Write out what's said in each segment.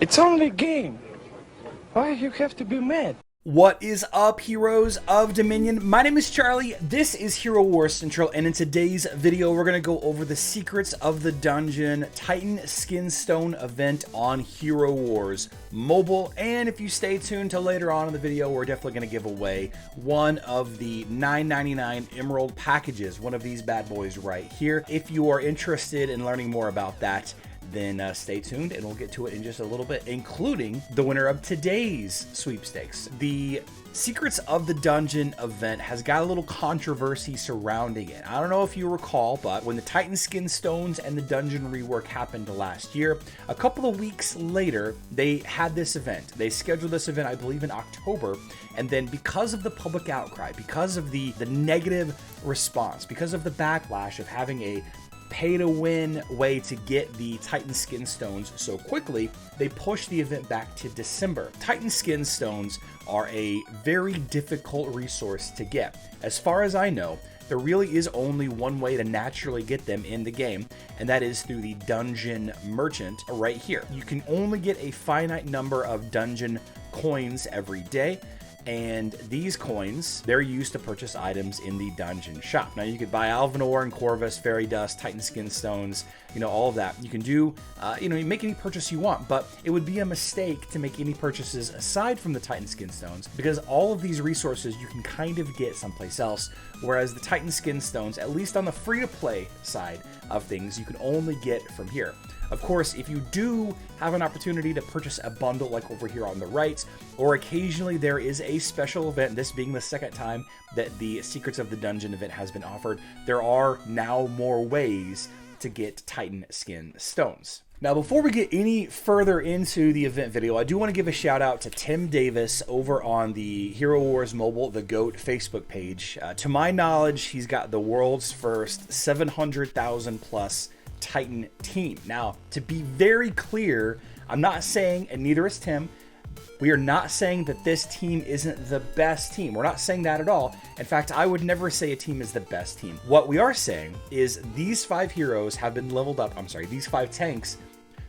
It's only a game. Why you have to be mad? What is up, heroes of Dominion? My name is Charlie, this is Hero Wars Central, and in today's video we're going to go over the secrets of the dungeon Titan Skinstone event on Hero Wars Mobile. And if you stay tuned till later on in the video, we're definitely going to give away one of the $9.99 Emerald packages, one of these bad boys right here. If you are interested in learning more about that, then stay tuned and we'll get to it in just a little bit, including the winner of today's sweepstakes. The Secrets of the Dungeon event has got a little controversy surrounding it. I don't know if you recall, but when the Titan Skin Stones and the dungeon rework happened last year, a couple of weeks later, they had this event. They scheduled this event, I believe, in October, and then because of the public outcry, because of the negative response, because of the backlash of having a pay-to-win way to get the Titan Skin Stones so quickly, they pushed the event back to December. Titan Skin Stones are a very difficult resource to get. As far as I know, there really is only one way to naturally get them in the game, and that is through the dungeon merchant right here. You can only get a finite number of dungeon coins every day, and these coins, they're used to purchase items in the dungeon shop. Now, you could buy Alvanor and Corvus, Fairy Dust, Titan Skin Stones, all of that. You can do, you make any purchase you want, but it would be a mistake to make any purchases aside from the Titan Skin Stones, because all of these resources you can kind of get someplace else, whereas the Titan Skin Stones, at least on the free-to-play side of things, you can only get from here. Of course, if you do have an opportunity to purchase a bundle like over here on the right, or occasionally there is a special event, this being the second time that the Secrets of the Dungeon event has been offered, there are now more ways to get Titan Skin Stones. Now, before we get any further into the event video, I do want to give a shout out to Tim Davis over on the Hero Wars Mobile, the GOAT Facebook page. To my knowledge, he's got the world's first 700,000 plus Titan team. Now, to be very clear, I'm not saying, and neither is Tim, we are not saying that this team isn't the best team. We're not saying that at all. In fact, I would never say a team is the best team. What we are saying is these 5 heroes have been leveled up. I'm sorry, these 5 tanks,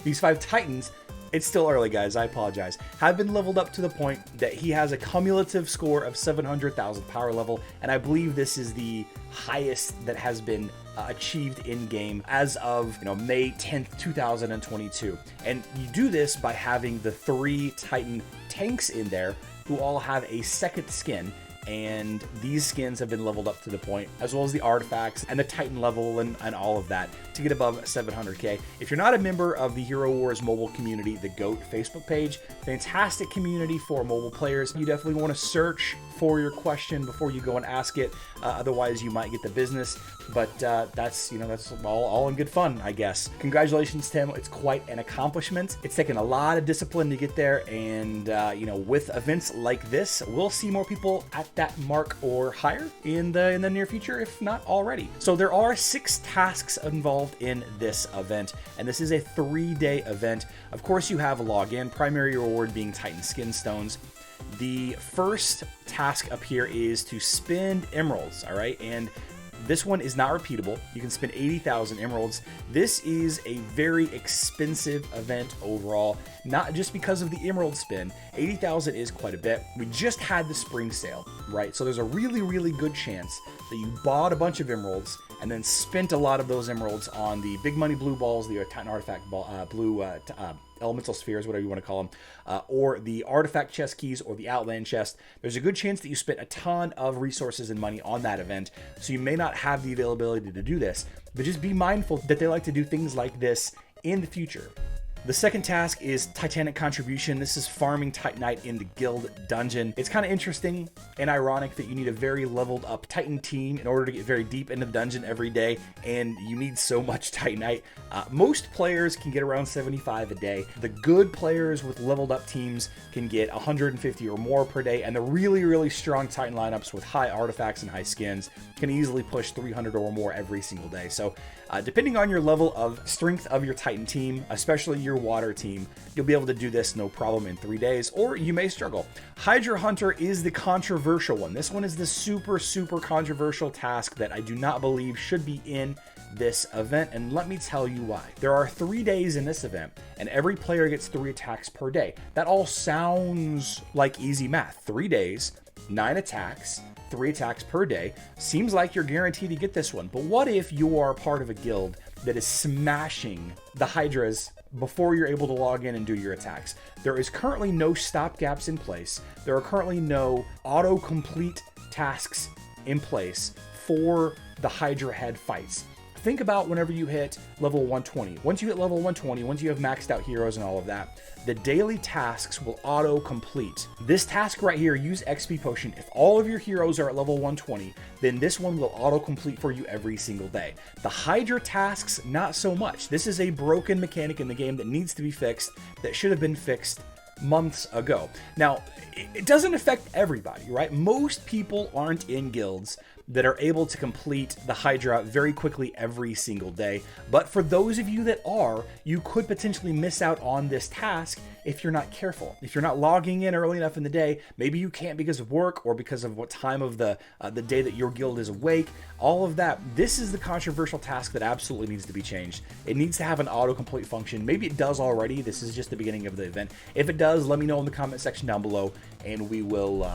these 5 Titans, it's still early, guys, I apologize, have been leveled up to the point that he has a cumulative score of 700,000 power level, and I believe this is the highest that has been achieved in-game as of May 10th, 2022. And you do this by having the 3 Titan tanks in there who all have a second skin, and these skins have been leveled up to the point, as well as the artifacts and the Titan level and all of that, to get above 700k. If you're not a member of the Hero Wars mobile community, the GOAT Facebook page, fantastic community for mobile players. You definitely want to search for your question before you go and ask it, otherwise you might get the business. But that's all in good fun, I guess. Congratulations, Tim. It's quite an accomplishment. It's taken a lot of discipline to get there, and with events like this, we'll see more people at that mark or higher in the near future, if not already. So there are 6 tasks involved in this event, and this is a 3-day event. Of course, you have a login, primary reward being Titan Skin Stones. The first task up here is to spend emeralds, all right? And this one is not repeatable. You can spend 80,000 emeralds. This is a very expensive event overall, not just because of the emerald spin. 80,000 is quite a bit. We just had the spring sale, right? So there's a really, really good chance that you bought a bunch of emeralds and then spent a lot of those emeralds on the big money blue balls, the Titan artifact ball, elemental spheres, whatever you want to call them, or the artifact chest keys or the outland chest. There's a good chance that you spent a ton of resources and money on that event, so you may not have the availability to do this, but just be mindful that they like to do things like this in the future. The second task is Titanic contribution. This is farming Titanite in the guild dungeon. It's kind of interesting and ironic that you need a very leveled up Titan team in order to get very deep into the dungeon every day, and you need so much Titanite. Most players can get around 75 a day. The good players with leveled up teams can get 150 or more per day, and the really, really strong Titan lineups with high artifacts and high skins can easily push 300 or more every single day. So depending on your level of strength of your Titan team, especially your water team, you'll be able to do this no problem in 3 days, or you may struggle. Hydra Hunter is the controversial one. This one is the super controversial task that I do not believe should be in this event, and let me tell you why. There are 3 days in this event, and every player gets 3 attacks per day. That all sounds like easy math. 3 days, 9 attacks, 3 attacks per day. Seems like you're guaranteed to get this one. But what if you are part of a guild that is smashing the Hydras before you're able to log in and do your attacks? There is currently no stopgaps in place. There are currently no autocomplete tasks in place for the Hydra head fights. Think about whenever you hit level 120. Once you hit level 120, once you have maxed out heroes and all of that, the daily tasks will auto-complete. This task right here, use XP Potion. If all of your heroes are at level 120, then this one will auto-complete for you every single day. The Hydra tasks, not so much. This is a broken mechanic in the game that needs to be fixed, that should have been fixed months ago. Now, it doesn't affect everybody, right? Most people aren't in guilds that are able to complete the Hydra very quickly every single day. But for those of you that are, you could potentially miss out on this task if you're not careful. If you're not logging in early enough in the day, maybe you can't because of work or because of what time of the day that your guild is awake, all of that. This is the controversial task that absolutely needs to be changed. It needs to have an autocomplete function. Maybe it does already. This is just the beginning of the event. If it does, let me know in the comment section down below, and we will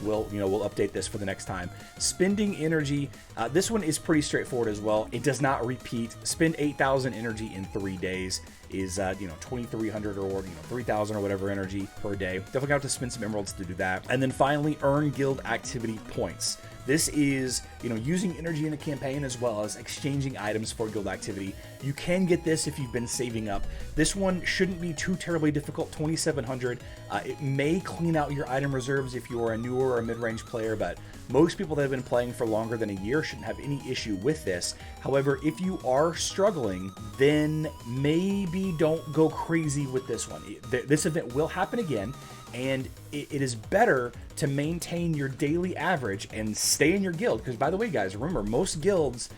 we'll update this for the next time. Spending energy, this one is pretty straightforward as well. It does not repeat. Spend 8,000 energy in 3 days is 2,300 or 3,000 or whatever energy per day. Definitely have to spend some emeralds to do that. And then finally, earn guild activity points. This is, using energy in the campaign as well as exchanging items for guild activity. You can get this if you've been saving up. This one shouldn't be too terribly difficult, 2,700. It may clean out your item reserves if you are a newer or a mid-range player, but most people that have been playing for longer than a year shouldn't have any issue with this. However, if you are struggling, then maybe don't go crazy with this one. This event will happen again, and it is better to maintain your daily average and stay in your guild. Because by the way, guys, remember, most guilds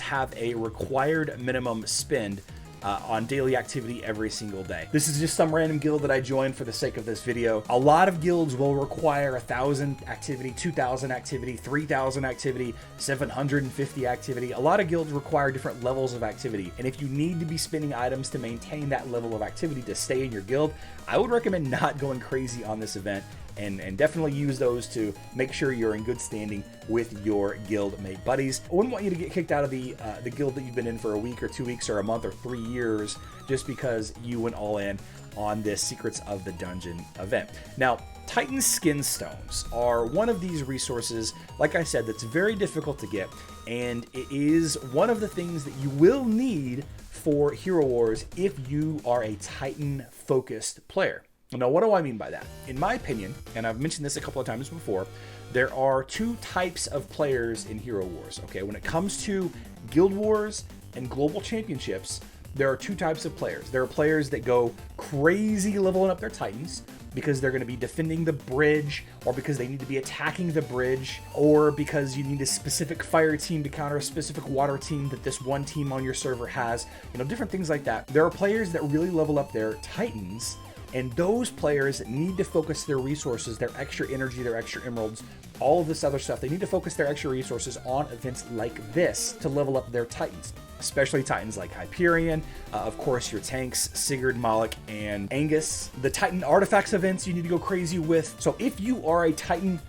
have a required minimum spend on daily activity every single day. This is just some random guild that I joined for the sake of this video. A lot of guilds will require 1,000 activity, 2,000 activity, 3,000 activity, 750 activity. A lot of guilds require different levels of activity. And if you need to be spending items to maintain that level of activity to stay in your guild, I would recommend not going crazy on this event, and definitely use those to make sure you're in good standing with your guild mate buddies. I wouldn't want you to get kicked out of the guild that you've been in for a week or 2 weeks or a month or 3 years just because you went all in on this Secrets of the Dungeon event. Now, Titan skin stones are one of these resources, like I said, that's very difficult to get, and it is one of the things that you will need for Hero Wars if you are a Titan focused player. Now, what do I mean by that? In my opinion, and I've mentioned this a couple of times before, there are 2 types of players in Hero Wars, okay? When it comes to Guild Wars and Global Championships, there are 2 types of players. There are players that go crazy leveling up their Titans because they're going to be defending the bridge, or because they need to be attacking the bridge, or because you need a specific fire team to counter a specific water team that this one team on your server has, different things like that. There are players that really level up their Titans, and those players need to focus their resources, their extra energy, their extra emeralds, all of this other stuff. They need to focus their extra resources on events like this to level up their Titans, especially Titans like Hyperion, of course your tanks, Sigurd, Moloch, and Angus. The Titan artifacts events you need to go crazy with. So if you are a Titan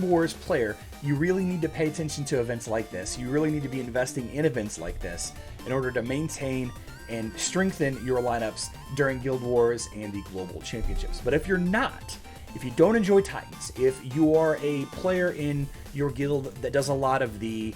Wars player, you really need to pay attention to events like this. You really need to be investing in events like this in order to maintain and strengthen your lineups during Guild Wars and the Global Championships. But if you're not, if you don't enjoy Titans, if you are a player in your guild that does a lot of the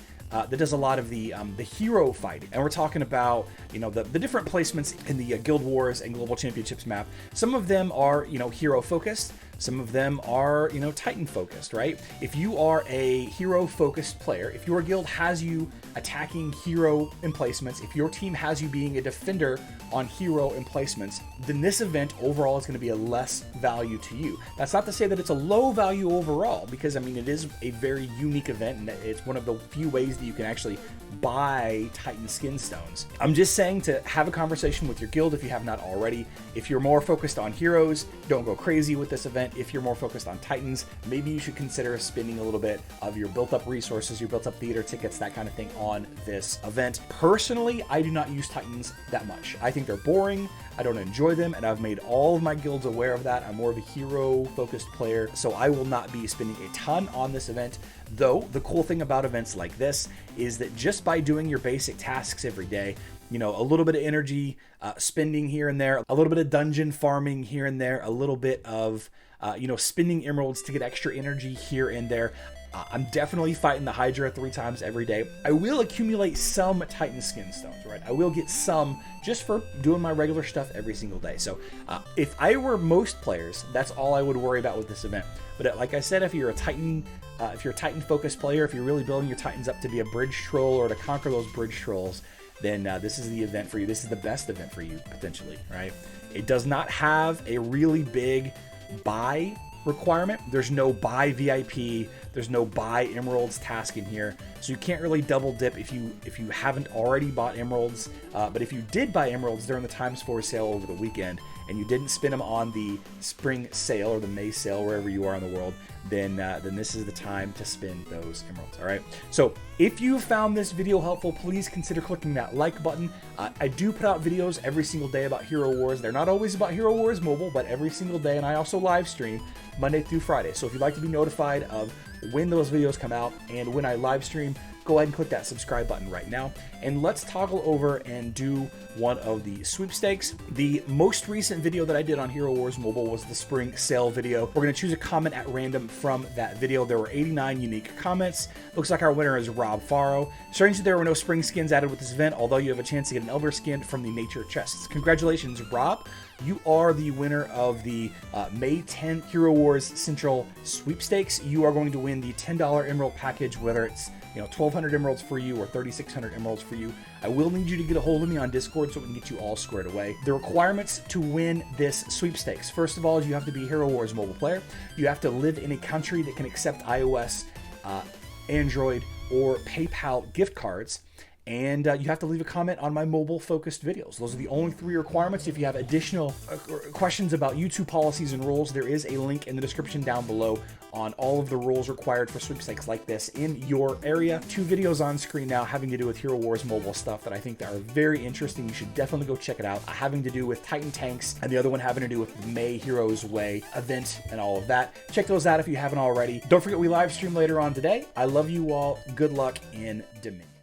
hero fighting, and we're talking about the different placements in the Guild Wars and Global Championships map. Some of them are hero focused. Some of them are, you know, Titan focused, right? If you are a hero focused player, if your guild has you attacking hero emplacements, if your team has you being a defender on hero emplacements, then this event overall is going to be a less value to you. That's not to say that it's a low value overall, because I mean, it is a very unique event and it's one of the few ways that you can actually buy Titan skin stones. I'm just saying to have a conversation with your guild if you have not already. If you're more focused on heroes, don't go crazy with this event. If you're more focused on Titans, maybe you should consider spending a little bit of your built up resources, your built up theater tickets, that kind of thing on this event. Personally, I do not use Titans that much. I think they're boring. I don't enjoy them, and I've made all of my guilds aware of that. I'm more of a hero focused player, so I will not be spending a ton on this event. Though the cool thing about events like this is that just by doing your basic tasks every day, you know, a little bit of energy spending here and there, a little bit of dungeon farming here and there, a little bit of you know, spending emeralds to get extra energy here and there. I'm definitely fighting the Hydra 3 times every day. I will accumulate some Titan skin stones, right? I will get some just for doing my regular stuff every single day. So if I were most players, that's all I would worry about with this event. But like I said, if you're a Titan focused player, if you're really building your Titans up to be a bridge troll or to conquer those bridge trolls, then this is the event for you. This is the best event for you, potentially, right? It does not have a really big buy requirement. There's no buy VIP, there's no buy emeralds task in here, so you can't really double dip if you haven't already bought emeralds. But if you did buy emeralds during the times 4 sale over the weekend and you didn't spend them on the spring sale or the May sale, wherever you are in the world, then this is the time to spend those emeralds. All right, so if you found this video helpful, please consider clicking that like button. I do put out videos every single day about Hero Wars. They're not always about Hero Wars Mobile, but every single day, and I also live stream Monday through Friday. So if you'd like to be notified of when those videos come out and when I live stream, go ahead and click that subscribe button right now. And let's toggle over and do one of the sweepstakes. The most recent video that I did on Hero Wars Mobile was the spring sale video. We're going to choose a comment at random from that video. There were 89 unique comments. Looks like our winner is Rob Faro. Strangely, there were no spring skins added with this event, although you have a chance to get an Elder skin from the nature chests. Congratulations, Rob. You are the winner of the May 10 Hero Wars Central Sweepstakes. You are going to win the $10 Emerald package, whether it's 1,200 emeralds for you or 3,600 emeralds for you. I will need you to get a hold of me on Discord so we can get you all squared away. The requirements to win this sweepstakes: first of all, you have to be a Hero Wars mobile player. You have to live in a country that can accept iOS, Android, or PayPal gift cards. And you have to leave a comment on my mobile-focused videos. Those are the only 3 requirements. If you have additional questions about YouTube policies and rules, there is a link in the description down below on all of the rules required for sweepstakes like this in your area. 2 videos on screen now having to do with Hero Wars mobile stuff that I think that are very interesting. You should definitely go check it out. Having to do with Titan tanks, and the other one having to do with the May Heroes Way event and all of that. Check those out if you haven't already. Don't forget, we live stream later on today. I love you all. Good luck in Dominion.